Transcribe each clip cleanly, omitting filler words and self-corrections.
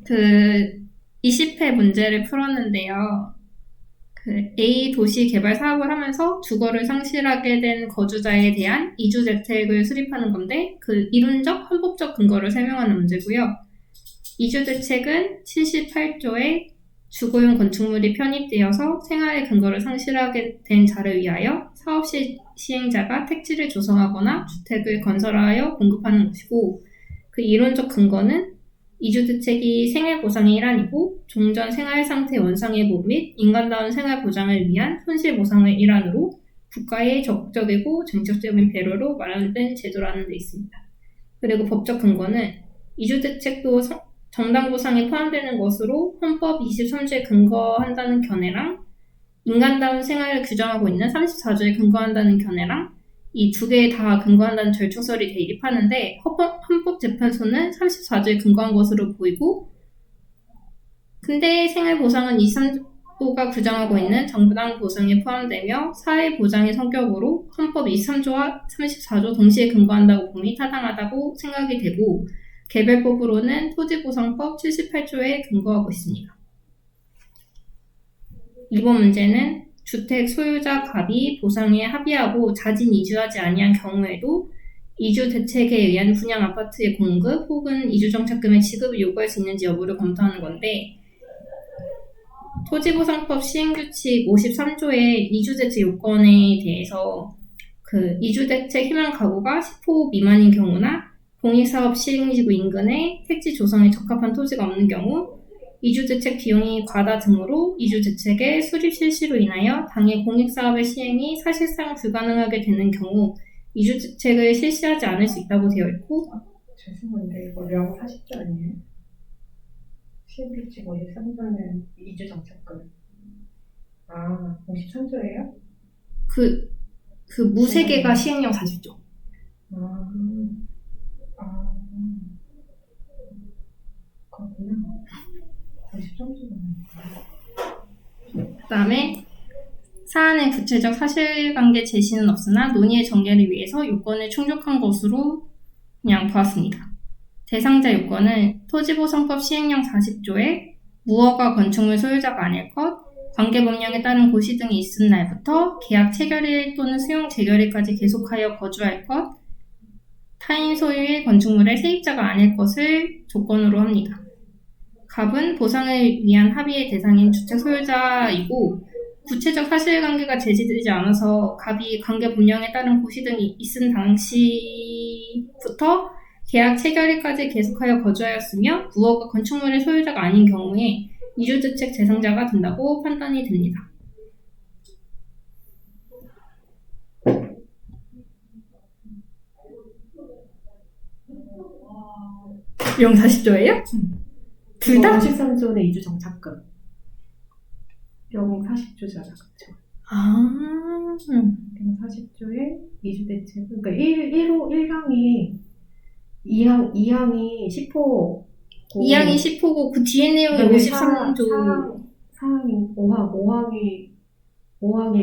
그 20회 문제를 풀었는데요. A 도시 개발 사업을 하면서 주거를 상실하게 된 거주자에 대한 이주 대책을 수립하는 건데 그 이론적, 헌법적 근거를 설명하는 문제고요. 이주 대책은 78조에 주거용 건축물이 편입되어서 생활의 근거를 상실하게 된 자를 위하여 사업 시행자가 택지를 조성하거나 주택을 건설하여 공급하는 것이고 그 이론적 근거는 이주대책이 생활보상의 일환이고 종전 생활상태 원상의 보호 및 인간다운 생활보장을 위한 손실보상의 일환으로 국가의 적극적이고 정책적인 배려로 마련된 제도라는 데 있습니다. 그리고 법적 근거는 이주대책도 정당보상에 포함되는 것으로 헌법 23조에 근거한다는 견해랑 인간다운 생활을 규정하고 있는 34조에 근거한다는 견해랑 이 두 개에 다 근거한다는 절충설이 대립하는데 헌법재판소는 34조에 근거한 것으로 보이고 근대 생활보상은 23조가 규정하고 있는 정당 보상에 포함되며 사회보장의 성격으로 헌법 23조와 34조 동시에 근거한다고 봄이 타당하다고 생각이 되고 개별법으로는 토지보상법 78조에 근거하고 있습니다. 이번 문제는 주택 소유자 갑이 보상에 합의하고 자진 이주하지 아니한 경우에도 이주 대책에 의한 분양 아파트의 공급 혹은 이주정착금의 지급을 요구할 수 있는지 여부를 검토하는 건데 토지보상법 시행규칙 53조의 이주대책 요건에 대해서 그 이주대책 희망 가구가 10호 미만인 경우나 공익사업 시행지구 인근에 택지 조성에 적합한 토지가 없는 경우 이주대책 비용이 과다 등으로 이주대책의 수립 실시로 인하여 당해 공익사업의 시행이 사실상 불가능하게 되는 경우 이주대책을 실시하지 않을 수 있다고 되어 있고 죄송한데 이거 령 40조 아니에요? 시행규칙 53조는 이주정착금 53조예요? 그 무세개가 시행령 40조 그렇구나. 53조가 그 다음에 사안의 구체적 사실관계 제시는 없으나 논의의 전개를 위해서 요건을 충족한 것으로 그냥 보았습니다. 대상자 요건은 토지보상법 시행령 40조에 무허가 건축물 소유자가 아닐 것, 관계법령에 따른 고시 등이 있은 날부터 계약 체결일 또는 수용 재결일까지 계속하여 거주할 것, 타인 소유의 건축물의 세입자가 아닐 것을 조건으로 합니다. 갑은 보상을 위한 합의의 대상인 주택 소유자이고 구체적 사실관계가 제시되지 않아서 갑이 관계법령에 따른 고시 등이 있은 당시부터 계약 체결일까지 계속하여 거주하였으며 무허가 건축물의 소유자가 아닌 경우에 이주대책 대상자가 된다고 판단이 됩니다. 령 40조예요? 둘 다? 53조는 이주정착금 령 40조잖아, 그쵸? 령 40조에 이주대책 그러니까 2항이 10호 2항이 10호고 그 뒤에 내용이 53조 사항이 5항이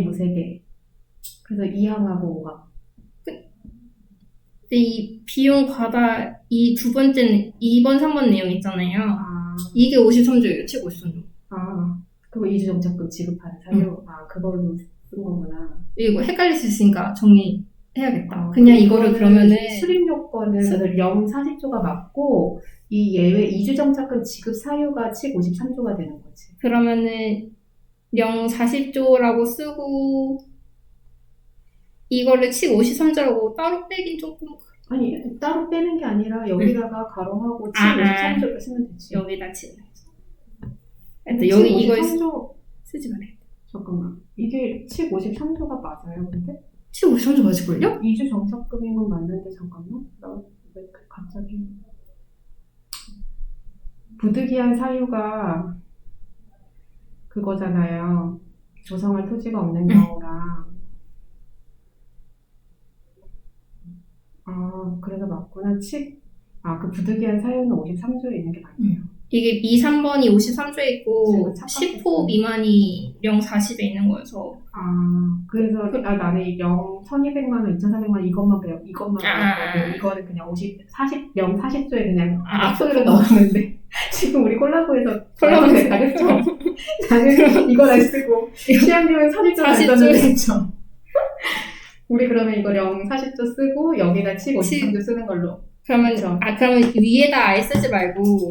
무세개 그래서 2항하고 5항 근데 이 비용 과다 이 두 번째는 2번 3번 내용 있잖아요. 이게 53조예요. 최고 53조. 그거 이주정착금 지급하는 사유 그걸로 쓴 거구나. 이거 헷갈릴 수 있으니까 정리해야겠다. 그냥 이거를 그러면은 수립 요건은 령 40조가 맞고 이 예외 이주정착금 지급 사유가 칙 53조가 되는 거지. 그러면은 령 40조라고 쓰고 이거를 칙 53조라고 따로 빼긴 조금 아니 따로 빼는 게 아니라 여기다가 가로하고 칙 53조를 쓰면 되지. 여기다 칙. 여기 이걸 쓰지 말아요. 잠깐만. 이게 칙 53조가 맞아요, 근데? 칙 53조 맞을걸요? 이주 정착금인 건 맞는데, 잠깐만. 나 왜 갑자기. 부득이한 사유가 그거잖아요. 조성할 토지가 없는 경우랑. 그래서 맞구나. 그 부득이한 사유는 53조에 있는 게 맞네요. 이게 2, 3번이 53조에 있고 10호 미만이 령 40에 있는 거여서 그래서 나는 령 1200만 원, 2400만 이것만 배웠고 이거는 그냥 령 40조에 그냥 앞으로 넣었는데 지금 우리 콜라보해서 콜라보해서. 가겠죠? 나는 이걸 안 쓰고 시향님은 40조 안 40조. 썼는데 했죠. 우리 그러면 이거 0, 40조 쓰고 여기다 치 53조 쓰는 걸로. 그러면, 그쵸. 그러면 위에다 아예 쓰지 말고,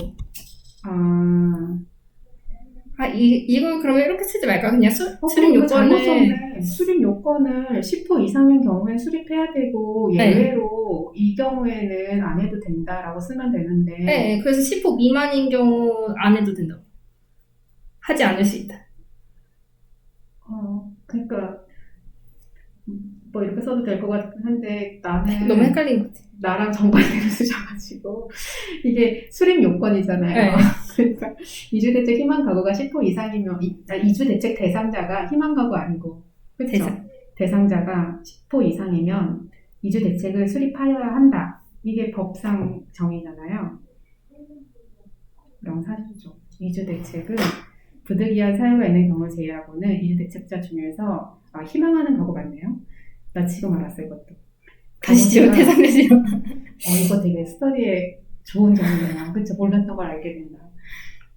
아, 이거 그러면 이렇게 쓰지 말까? 그냥 수립 이거 잘못 요건을. 썼네. 수립 요건을 10호 이상인 경우엔 수립해야 되고 예외로 이 경우에는 안 해도 된다라고 쓰면 되는데 네, 그래서 10호 미만인 경우 안 해도 된다고. 하지 않을 수 있다. 그러니까 뭐 이렇게 써도 될 것 같긴 한데 나는 너무 헷갈린 것 같아. 나랑 정반대로 쓰셔가지고 이게 수립 요건이잖아요. 네. 그러니까 이주대책 희망 가구가 10호 이상이면 이주대책 대상자가 희망 가구 아니고 그렇죠? 대상자가 10호 이상이면 이주대책을 수립하여야 한다. 이게 법상 정의잖아요. 명사주죠. 이주대책은 부득이한 사유가 있는 경우를 제외하고는 이주대책자 중에서 희망하는 가구 맞네요. 나 지금 알았어 이것도. 가시죠. 대상자지요. 이거 되게 스터디에 좋은 점이네요. 그쵸? 몰랐던 걸 알게 된다.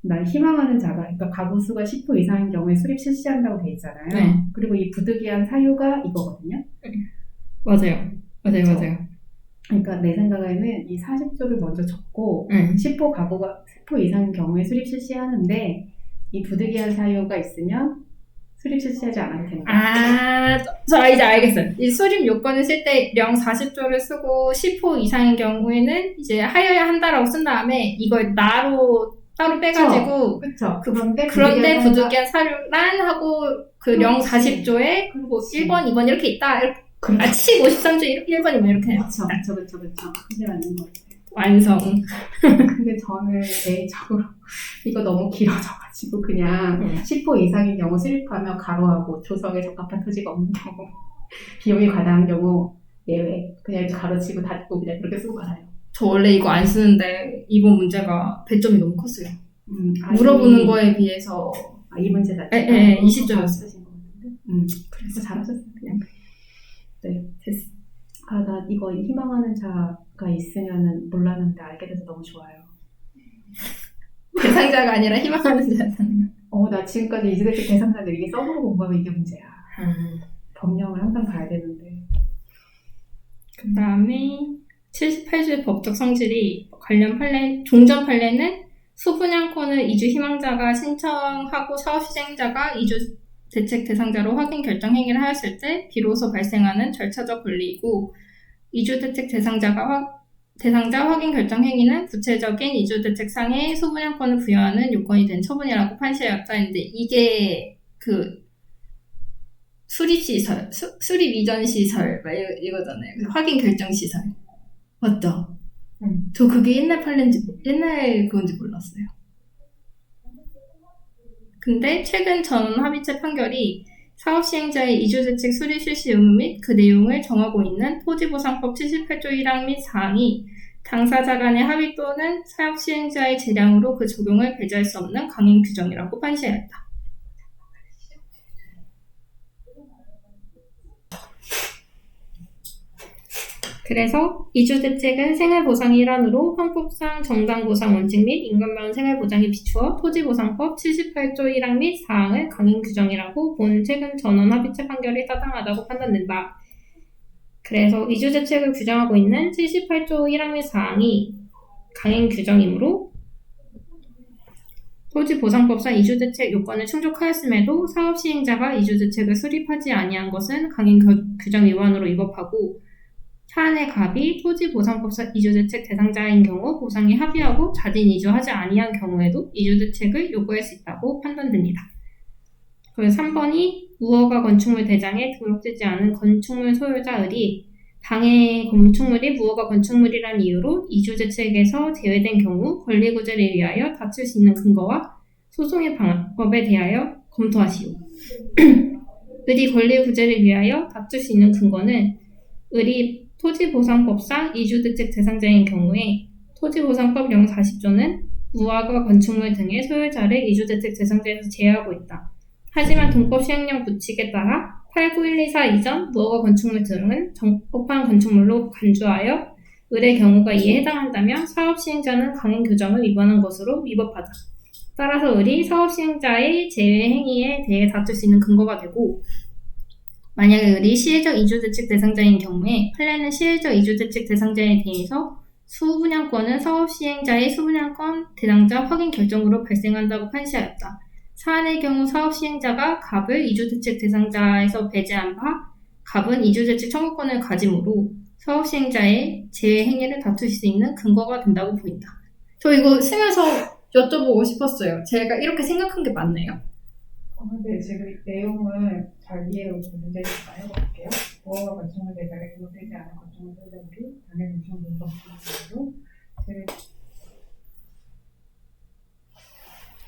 난 희망하는 자가, 그러니까 가구 수가 10호 이상인 경우에 수립 실시한다고 돼 있잖아요. 네. 그리고 이 부득이한 사유가 이거거든요. 맞아요. 그쵸? 맞아요. 그러니까 내 생각에는 이 40조를 먼저 적고 10호 가구가 10호 이상인 경우에 수립 실시하는데 이 부득이한 사유가 있으면 수립 실시하지 않아도 된다. 저 이제 알겠어요. 이 수립 요건을 쓸 때 0, 40조를 쓰고 10호 이상인 경우에는 이제 하여야 한다라고 쓴 다음에 이걸 나로 따로 빼가지고 그쵸. 그런데 부득이한 사유란 하고 그 0, 40조에 뭐 1번, 2번 이렇게 있다. 치 53조 1번, 2번 이렇게 해요. 그쵸. 그게 맞는 것 같아요. 완성. 근데 저는 개인적으로 이거 너무 길어져가지고 그냥 10호 이상인 경우 수립하며 가로하고 조성에 적합한 토지가 없는 경우 비용이 과다한 경우 예외 그냥 이렇게 가로치고 닫고 그냥 그렇게 쓰고 가요. 저 원래 이거 안 쓰는데 이번 문제가 배점이 너무 컸어요. 물어보는 거에 비해서 이 문제 자체가 20점이었어요. 그래서 잘하셨어요. 그냥. 네, 됐어. 나 이거 희망하는 자가 있으면은 몰랐는데 알게 돼서 너무 좋아요. 대상자가 아니라 희망하는 자잖아요. 나 지금까지 이주대책 대상자들 이게 써보고 공부하면 이게 문제야. 법령을 항상 봐야 되는데. 그 다음에 78조의 법적 성질이 관련 판례, 종전 판례는 소분양권을 이주 희망자가 신청하고 사업시행자가 이주 대책 대상자로 확인 결정 행위를 하였을 때 비로소 발생하는 절차적 권리이고 이주 대책 대상자 확인 결정 행위는 구체적인 이주 대책상의 소분양권을 부여하는 요건이 된 처분이라고 판시하였다 했는데 이게 그 수립시설, 수립 이전 시설 이거잖아요. 확인 결정 시설 맞죠? 저 그게 옛날 그건지 몰랐어요. 근데 최근 전원 합의체 판결이 사업시행자의 이주대책 수립 실시 의무 및 그 내용을 정하고 있는 토지보상법 78조 1항 및 4항이 당사자 간의 합의 또는 사업시행자의 재량으로 그 적용을 배제할 수 없는 강행 규정이라고 판시하였다. 그래서 이주대책은 생활보상의 일환으로 헌법상 정당보상 원칙 및 임금변 생활보장에 비추어 토지보상법 78조 1항 및 4항을 강행 규정이라고 본 최근 전원 합의체 판결이 타당하다고 판단된다. 그래서 이주대책을 규정하고 있는 78조 1항 및 4항이 강행 규정이므로 토지보상법상 이주대책 요건을 충족하였음에도 사업시행자가 이주대책을 수립하지 아니한 것은 강행 규정 위반으로 위법하고 사안의 갑이 토지보상법상 이주대책 대상자인 경우 보상에 합의하고 자진 이주하지 아니한 경우에도 이주대책을 요구할 수 있다고 판단됩니다. 그리고 3번이 무허가 건축물 대장에 등록되지 않은 건축물 소유자들이 당해 건축물이 무허가 건축물이란 이유로 이주대책에서 제외된 경우 권리구제를 위하여 다툴 수 있는 근거와 소송의 방법에 대하여 검토하시오. 을이 권리구제를 위하여 다툴 수 있는 근거는 을이 토지보상법상 이주대책 대상자인 경우에 토지보상법 040조는 무허가 건축물 등의 소유자를 이주대책 대상자에서 제외하고 있다. 하지만 동법 시행령 부칙에 따라 89124 이전 무허가 건축물 등은 적법한 건축물로 간주하여 을의 경우가 이에 해당한다면 사업시행자는 강행 규정을 위반한 것으로 위법하다. 따라서 을이 사업시행자의 제외 행위에 대해 다툴 수 있는 근거가 되고, 만약에 을이 시혜적 이주대책 대상자인 경우에 판례는 시혜적 이주대책 대상자에 대해서 수분양권은 사업시행자의 수분양권 대상자 확인 결정으로 발생한다고 판시하였다. 사안의 경우 사업시행자가 갑을 이주대책 대상자에서 배제한 바 갑은 이주대책 청구권을 가지므로 사업시행자의 제외 행위를 다툴 수 있는 근거가 된다고 보인다. 저 이거 쓰면서 여쭤보고 싶었어요. 제가 이렇게 생각한 게 맞나요? 근데 지금 내용을 잘 이해하고 문제를 잘 해볼게요. 보호와 관청을 대상에 등록되지 않은 관청을 소유자들이 당해 관청 분석 기준으로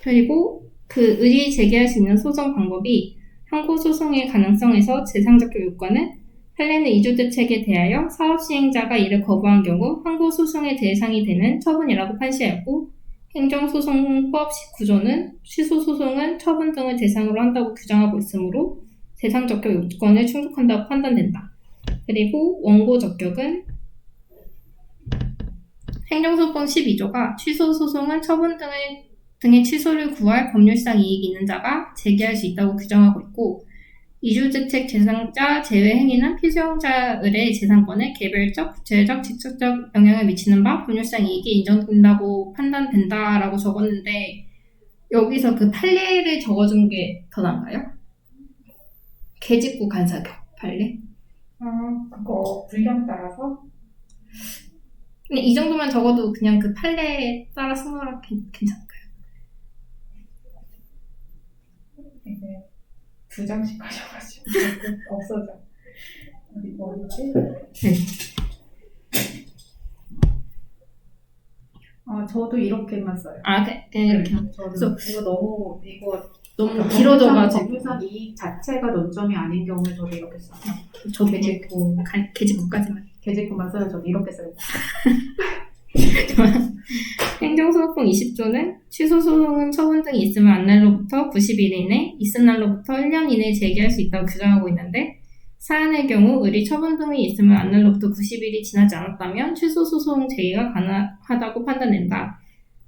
그리고 그 을이 제기할 수 있는 소송 방법이 항고소송의 가능성에서 재상적격 요건은 판례는 이주대책에 대하여 사업시행자가 이를 거부한 경우 항고소송의 대상이 되는 처분이라고 판시하였고, 행정소송법 19조는 취소소송은 처분 등을 대상으로 한다고 규정하고 있으므로 재상적격 요건을 충족한다고 판단된다. 그리고 원고적격은 행정소송 12조가 취소소송은 처분 등의 취소를 구할 법률상 이익이 있는 자가 제기할 수 있다고 규정하고 있고, 이주대책 대상자 제외 행위는 피소용자 을의 재산권에 개별적, 구체적, 직접적 영향을 미치는 바 법률상 이익이 인정된다고 판단된다라고 적었는데, 여기서 그 판례를 적어준 게 더 나은가요? 계직구 간사격 판례? 그거 불경 따라서 근데 이 정도만 적어도 그냥 그 판례에 따라 쓴 거라 괜찮을까요? 이제 2장씩 하셔가지고 없어져. 어디 뭐지? 저도 이렇게만 써요. 그냥 이렇게. 저도 이거 너무 길어져가지고. 법률상 이익 자체가 논점이 아닌 경우에 저도 이렇게 써요. 저도 계직구까지만. 계직구만 써요. 저도 이렇게 써요. 행정소송 20조는 취소소송은 처분 등이 있으면 안 날로부터 90일 이내, 있은 날로부터 1년 이내에 제기할 수 있다고 규정하고 있는데, 사안의 경우 을이 처분 등이 있으면 안 날로부터 90일이 지나지 않았다면 취소소송 제기가 가능하다고 판단된다.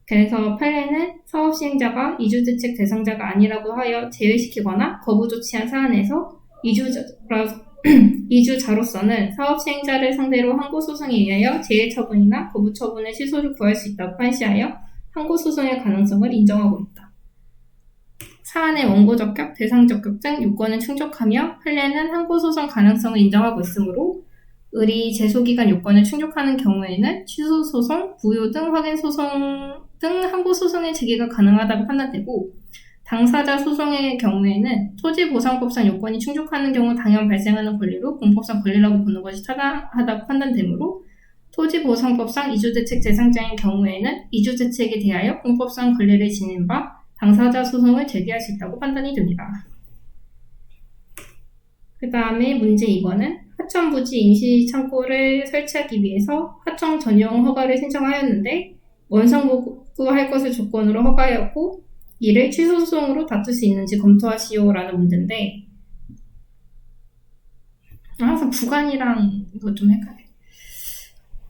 그래서 판례는 사업시행자가 이주대책 대상자가 아니라고 하여 제외시키거나 거부 조치한 사안에서 이주자로서는 사업시행자를 상대로 항고소송에 의하여 제외처분이나 거부처분의 취소를 구할 수 있다고 판시하여 항고소송의 가능성을 인정하고 있다. 사안의 원고적격, 대상적격 등 요건을 충족하며 판례는 항고소송 가능성을 인정하고 있으므로 을이 제소기간 요건을 충족하는 경우에는 취소소송, 부요 등 확인소송 등 항고소송의 제기가 가능하다고 판단되고, 당사자 소송의 경우에는 토지보상법상 요건이 충족하는 경우 당연 발생하는 권리로 공법상 권리라고 보는 것이 타당하다고 판단되므로 토지보상법상 이주대책 대상자인 경우에는 이주대책에 대하여 공법상 권리를 지닌 바 당사자 소송을 제기할 수 있다고 판단이 됩니다. 그 다음에 문제 2번은 하천 부지 임시창고를 설치하기 위해서 하청 전용 허가를 신청하였는데 원상복구할 것을 조건으로 허가하였고 이를 취소소송으로 다툴 수 있는지 검토하시오라는 문제인데, 항상 부관이랑 이거 좀 헷갈려요.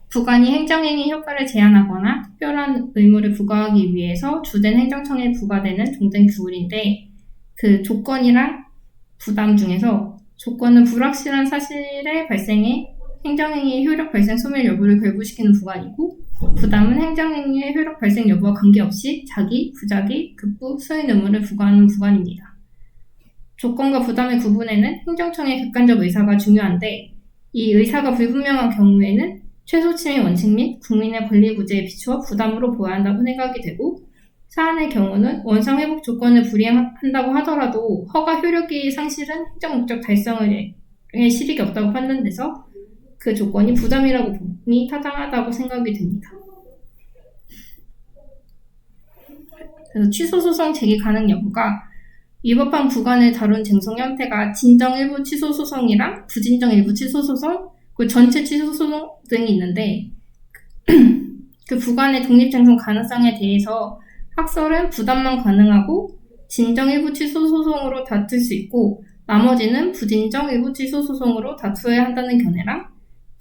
부관이 행정행위 효과를 제한하거나 특별한 의무를 부과하기 위해서 주된 행정청에 부과되는 종된 규율인데, 그 조건이랑 부담 중에서 조건은 불확실한 사실의 발생에 행정행위의 효력 발생 소멸 여부를 결부시키는 부관이고, 부담은 행정행위의 효력 발생 여부와 관계없이 자기, 부자기, 급부, 수행 의무를 부과하는 부관입니다. 조건과 부담의 구분에는 행정청의 객관적 의사가 중요한데, 이 의사가 불분명한 경우에는 최소침해 원칙 및 국민의 권리 구제에 비추어 부담으로 보아야 한다고 생각이 되고, 사안의 경우는 원상 회복 조건을 불이행한다고 하더라도 허가 효력이 상실은 행정 목적 달성의 실익이 없다고 판단돼서 그 조건이 부담이라고 보니 타당하다고 생각이 됩니다. 그래서 취소소송 제기 가능 여부가 위법한 부관을 다룬 쟁송 형태가 진정 일부 취소소송이랑 부진정 일부 취소소송, 그 전체 취소소송 등이 있는데, 그 부관의 독립쟁송 가능성에 대해서 학설은 부담만 가능하고 진정 일부 취소소송으로 다툴 수 있고 나머지는 부진정 일부 취소소송으로 다투어야 한다는 견해랑,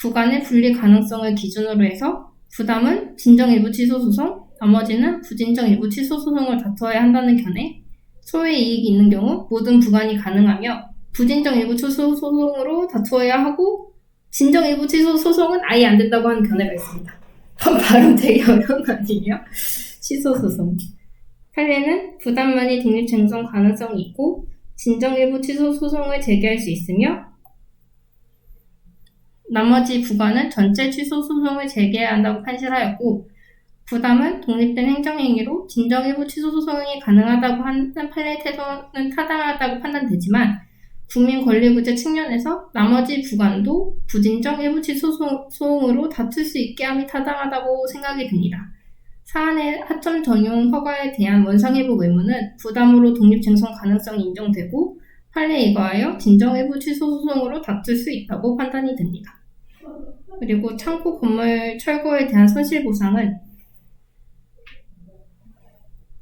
부관의 분리 가능성을 기준으로 해서 부담은 진정 일부 취소 소송, 나머지는 부진정 일부 취소 소송을 다투어야 한다는 견해, 소의 이익이 있는 경우 모든 부관이 가능하며 부진정 일부 취소 소송으로 다투어야 하고 진정 일부 취소 소송은 아예 안 된다고 하는 견해가 있습니다. 발음 되게 어려운 거 아니에요? 취소 소송. 판례는 부담만이 독립쟁송 가능성이 있고 진정 일부 취소 소송을 제기할 수 있으며 나머지 부관은 전체 취소 소송을 제기해야 한다고 판시하였고 부담은 독립된 행정행위로 진정 일부 취소 소송이 가능하다고 하는 판례 태도는 타당하다고 판단되지만 국민권리구제 측면에서 나머지 부관도 부진정 일부 취소 소송으로 다툴 수 있게 함이 타당하다고 생각이 듭니다. 사안의 하점 전용 허가에 대한 원상회복 의무는 부담으로 독립쟁송 가능성이 인정되고 판례에 의거하여 진정 일부 취소 소송으로 다툴 수 있다고 판단이 됩니다. 그리고 창고 건물 철거에 대한 손실보상은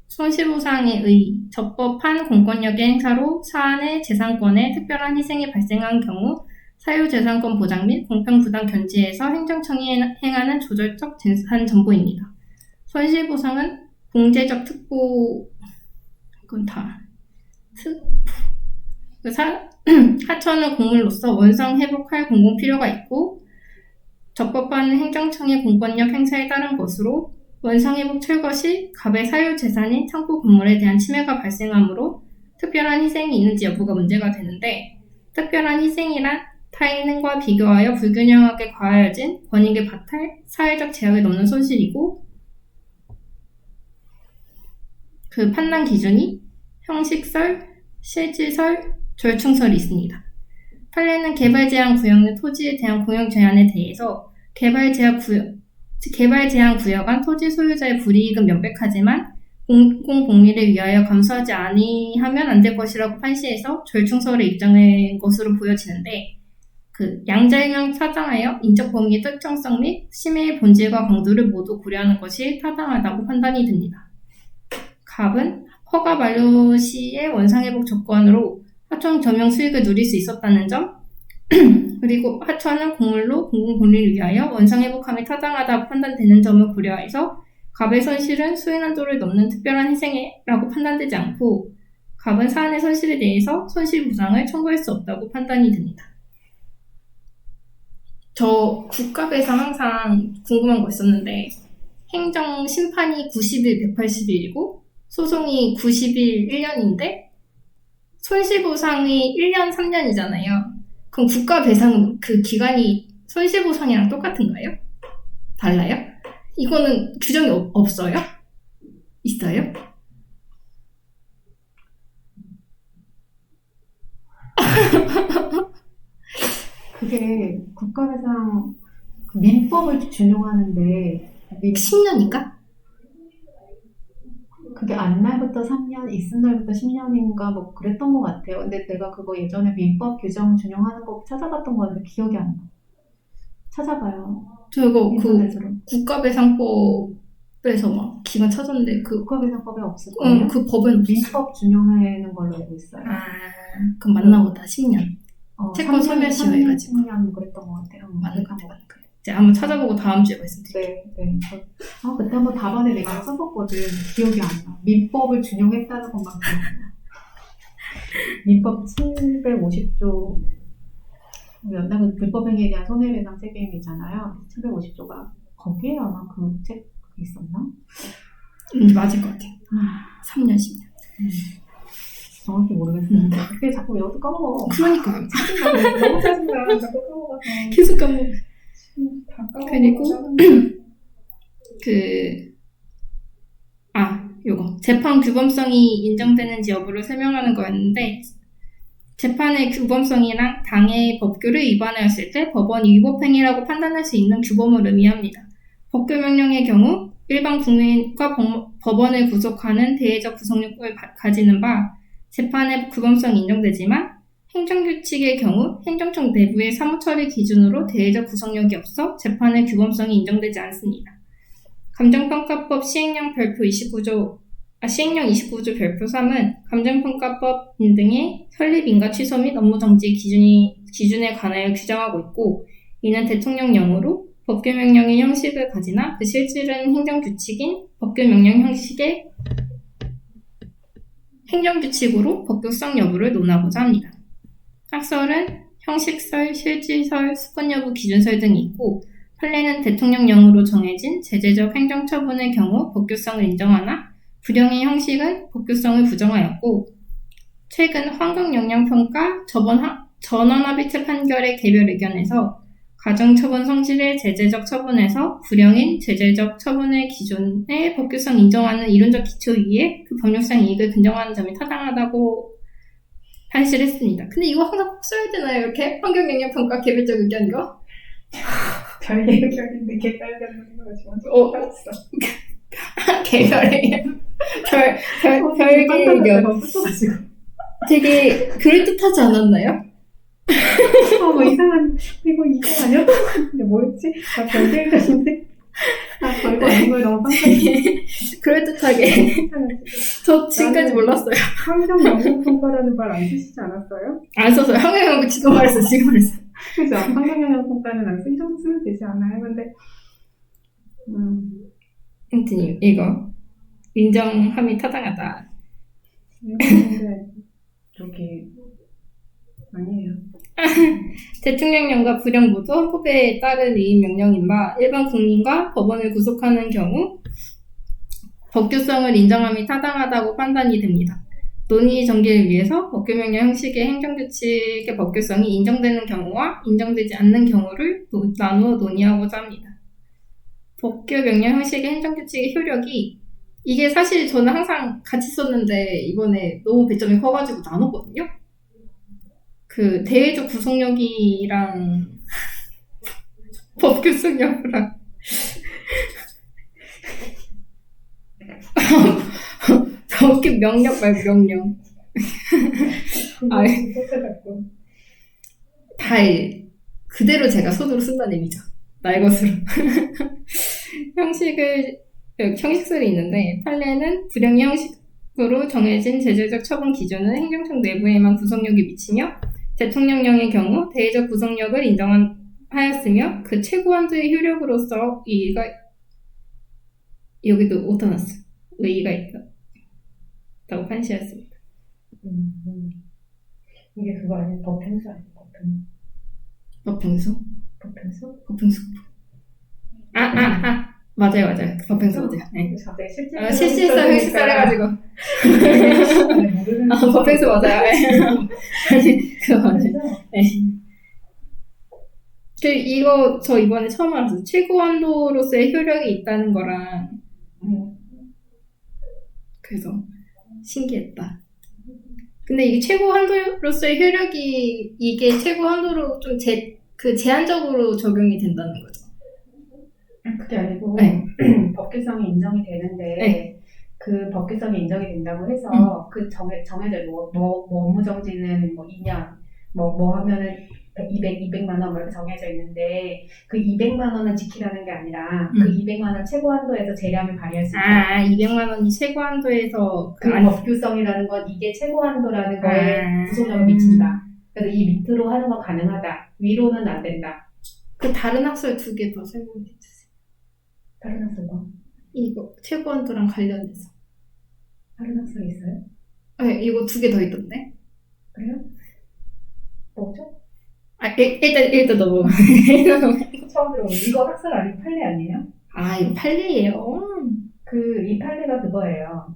손실보상에 적법한 공권력의 행사로 사안의 재산권에 특별한 희생이 발생한 경우 사유재산권 보장 및 공평부담 견지에서 행정청이 행하는 조절적 재산 전보입니다. 손실보상은 공제적 특보, 이건 다 하천은 공물로서 원상 회복할 공공 필요가 있고 적법한 행정청의 공권력 행사에 따른 것으로 원상회복 철거 시 갑의 사유재산인 창고 건물에 대한 침해가 발생하므로 특별한 희생이 있는지 여부가 문제가 되는데 특별한 희생이란 타인과 비교하여 불균형하게 과하여진 권익의 바탈, 사회적 제약을 넘는 손실이고 그 판단 기준이 형식설, 실질설, 절충설이 있습니다. 판례는 개발제한 구역 내 토지에 대한 공용 제한에 대해서 개발제한 구역안 토지 소유자의 불이익은 명백하지만 공공복리를 위하여 감수하지 아니하면 안 될 것이라고 판시해서 절충설에 입장한 것으로 보여지는데 그 양자행위를 타당하여 인적 범위의 특정성 및 심해의 본질과 강도를 모두 고려하는 것이 타당하다고 판단이 됩니다. 갑은 허가 만료 시의 원상회복 조건으로 하천 전용 수익을 누릴 수 있었다는 점 그리고 하천은 공물로 공공권리를 위하여 원상회복함이 타당하다고 판단되는 점을 고려해서 갑의 손실은 수행한도를 넘는 특별한 희생이라고 판단되지 않고 갑은 사안의 손실에 대해서 손실보상을 청구할 수 없다고 판단이 됩니다. 저 국갑에서 항상 궁금한 거 있었는데 행정 심판이 90일, 180일이고 소송이 90일, 1년인데 손실보상이 1년, 3년이잖아요. 그럼 국가배상 그 기간이 손실보상이랑 똑같은가요? 달라요? 이거는 규정이 없어요? 있어요? 그게 국가배상 민법을 준용하는데 10년인가? 그게 안 날부터 3년, 있은 날부터 10년인가 뭐 그랬던 것 같아요. 근데 내가 그거 예전에 민법 규정 준용하는 거 찾아봤던 거 같은데 기억이 안 나. 찾아봐요. 저 이거 그 인터넷으로. 국가배상법에서 막 기간 찾았는데 국가배상법에 없을 거예요. 그 법은 민법 준용하는 걸로 알고 있어요. 그럼 맞나 보다. 10년. 채권 3년, 소멸 시효 해가지고. 10년 뭐 그랬던 것 같아요. 맞는 것 같아요. 이제 한번 찾아보고 다음 주에 말씀드릴게요. 네. 그때 한번 답안에 내가 써봤거든. 기억이 안 나. 민법을 준용했다는 것만 기억나. 민법 750조 연당은 불법행위에 대한 손해배상 책임이잖아요. 750조가 거기에 아마 그 책이 있었나? 맞을 것 같아요. 3년, 10년. 정확히 모르겠는데 그게 자꾸 여도 까먹어. 그러니까요. 너무 짜증나. 자꾸 까먹어서. 계속 까먹어. 다 까먹어. 그리고 요거 재판 규범성이 인정되는지 여부를 설명하는 거였는데 재판의 규범성이란 당해의 법규를 위반하였을 때 법원이 위법행위라고 판단할 수 있는 규범을 의미합니다. 법규명령의 경우 일반 국민과 법원을 구속하는 대외적 구속력을 가지는 바 재판의 규범성이 인정되지만 행정규칙의 경우 행정청 내부의 사무처리 기준으로 대외적 구속력이 없어 재판의 규범성이 인정되지 않습니다. 감정평가법 시행령 29조 별표 3은 감정평가법 등의 설립인가 취소 및 업무정지 기준에 관하여 규정하고 있고 이는 대통령령으로 법규명령의 형식을 가지나 그 실질은 행정규칙인 법규명령 형식의 행정규칙으로 법규성 여부를 논하고자 합니다. 학설은 형식설, 실질설, 수권여부 기준설 등이 있고 판례는 대통령령으로 정해진 제재적 행정처분의 경우 법규성을 인정하나 불용의 형식은 법규성을 부정하였고 최근 환경영향평가 전원합의체 판결의 개별 의견에서 가정처분 성질의 제재적 처분에서 불용인 제재적 처분의 기준의 법규성 인정하는 이론적 기초 위에 그 법률상 이익을 근정하는 점이 타당하다고 판시했습니다. 근데 이거 항상 꼭 써야 되나요? 이렇게 환경영향평가 개별적 의견 이거? 별개 의견인데 개별 의견인 거 지금 알았어. 개별의 별개 의견. 붙어가지고. 되게 그럴듯하지 않았나요? 뭐 이상한 이거 아니었던 것 같은데 뭐였지? 나 별개 의견인데. 나 별거 아닌 걸 너무 깜짝이야. 그럴듯하게. 저 지금까지 몰랐어요. 환경 영향평가라는 말 안 쓰시지 않았어요? 안 썼어요. 환경영향 지금 말했어요. 그죠? 환경 영향평가는 안 쓰, 이 정도 쓰면 되지 않아요? 근데 아무튼 이거 인정함이 타당하다. 근데 저기 아니에요. 대통령령과 불용 모두 헌법에 따른 이익 명령인 바 일반 국민과 법원을 구속하는 경우 법규성을 인정함이 타당하다고 판단이 됩니다. 논의 전개를 위해서 법규명령 형식의 행정규칙의 법규성이 인정되는 경우와 인정되지 않는 경우를 나누어 논의하고자 합니다. 법규명령 형식의 행정규칙의 효력이 이게 사실 저는 항상 같이 썼는데 이번에 너무 배점이 커가지고 나눴거든요. 그 대외적 구속력이랑 법규성 여부랑 법규 명령 말고 명령. 다 그대로 제가 손으로 쓴다는 의미죠. 나의 것으로. 형식설이 있는데 판례는 불용의 형식으로 정해진 제재적 처분 기준은 행정청 내부에만 구속력이 미치며 대통령령의 경우 대외적 구속력을 인정하였으며 그 최고 한도의 효력으로서 이의가 여기도 오타 났어. 의의가 있다고 판시했습니다. 이게 그거 아니에요? 법행수 아니에요? 법행수? 법행수? 법행수. 맞아요. 법행수 맞아요. 네. 갑자기 실질성 해가지고. 법행수 맞아요. 아니, 그거 맞아요. 네. 이거 저 이번에 처음 알았어요. 최고 한도로서의 효력이 있다는 거랑 그래서 신기했다. 근데 이게 최고 한도로서의 효력이 이게 최고 한도로 좀 제한적으로 적용이 된다는 거죠. 그게 아니고 네. 법규성이 인정이 되는데 네. 그 법규성이 인정이 된다고 해서 그 정해져 뭐 업무 정지는 뭐 2년 뭐 하면은 200만 원 이렇게 정해져 있는데 그 200만 원은 지키라는 게 아니라 그 200만 원 최고 한도에서 재량을 발휘할 수 있다. 200만 원이 최고 한도에서 그 법규성이라는 건 이게 최고 한도라는 거에 구속력을 미친다. 그래서 이 밑으로 하는 건 가능하다. 위로는 안 된다. 그 다른 학설 2개 더 설명해 주세요. 다른 학설 뭐? 이거 최고 한도랑 관련해서. 다른 학설이 있어요? 네, 이거 2개 더 있던데. 그래요? 뭐죠? 일단 넘어. 처음 들어보는 이거 학설 아니고 판례 아니에요? 이거 판례예요. 이 판례가 그거예요.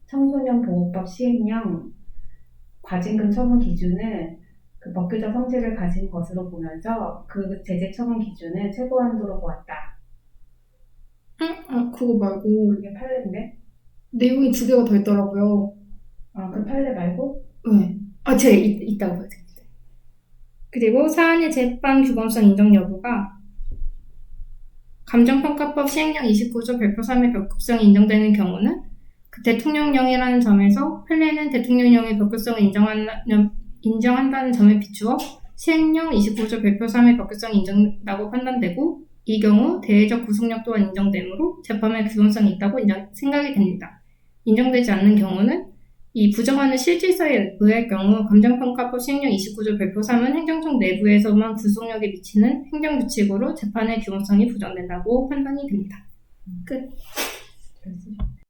청소년 보호법 시행령 과징금 처분 기준은 그 법규적 성질을 가진 것으로 보면서 그 제재 처분 기준은 최고 한도로 보았다. 그거 말고 그게 판례인데? 내용이 2개가 더 있더라고요. 그 판례 말고? 네. 제가 있다고 봐야 되겠다. 그리고 사안의 재판 규범성 인정 여부가 감정평가법 시행령 29조 별표 3의 벽급성이 인정되는 경우는 그 대통령령이라는 점에서 판례는 대통령령의 벽급성을 인정한다는 점에 비추어 시행령 29조 별표 3의 벽급성이 인정된다고 판단되고 이 경우 대외적 구속력 또한 인정되므로 재판의 규범성이 있다고 생각이 됩니다. 인정되지 않는 경우는 이 부정하는 실질서에 의할 경우 감정평가법 시행령 29조 별표 3은 행정청 내부에서만 구속력에 미치는 행정규칙으로 재판의 규용성이 부정된다고 판단이 됩니다. 끝.